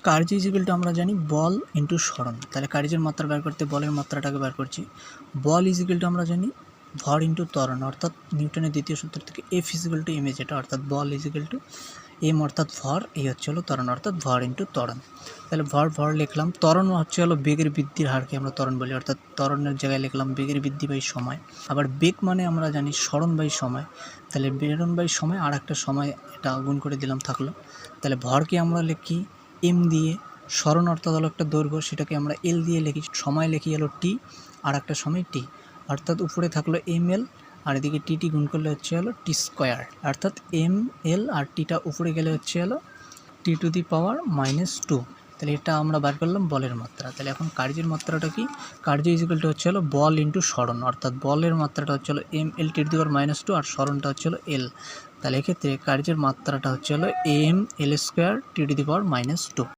কার্য is equal two আমরা জানি বল ইন্টু সরণ। তাহলে কার্যের মাত্রা বের করতে বলের মাত্রাটাকে বের করছি। বল ইজিক্যাল টু আমরা জানি ভর ইন্টু ত্বরণ, অর্থাৎ নিউটনের দ্বিতীয় সূত্র থেকে F is equal two M A, যেটা অর্থাৎ বল ইজিক্যাল টু এম অর্থাৎ ভর, এই হচ্ছে হলো ত্বরণ অর্থাৎ ভর ইন্টু ত্বরণ। তাহলে ভর লিখলাম। ত্বরণ হচ্ছে হলো বেগের বৃদ্ধির হারকে আমরা ত্বরণ বলি, অর্থাৎ ত্বরণের জায়গায় লিখলাম বেগের বৃদ্ধি বাই সময়। আবার বেগ মানে আমরা জানি সরণ বাই সময়, তাহলে বেরণ বাই সময় আর একটা সময় এটা গুণ করে দিলাম থাকলো। তাহলে ভরকে আমরা লিখি এম দিয়ে, সরণ অর্থাৎ হলো একটা দৈর্ঘ্য, সেটাকে আমরা এল দিয়ে লিখি, সময় লিখি হলো টি আর একটা সময় টি, অর্থাৎ উপরে থাকলো এম এল আর এদিকে টি গুণ করলে হচ্ছে হলো টি স্কোয়ার, অর্থাৎ এম এল আর টিটা উপরে গেলে হচ্ছে হলো টি টু দি পাওয়ার -2। তাহলে এটা আমরা বার করলাম বলের মাত্রা। তাহলে এখন কার্যের মাত্রাটা কি? কার্য ইজিক্যাল টু হচ্ছে হলো বল ইন্টু সরণ, অর্থাৎ বলের মাত্রাটা হচ্ছে হলো M L T to the power -2 আর সরণটা হচ্ছে হলো এল। তাহলে এক্ষেত্রে কার্যের মাত্রাটা হচ্ছে হলো M L square T to the power -2।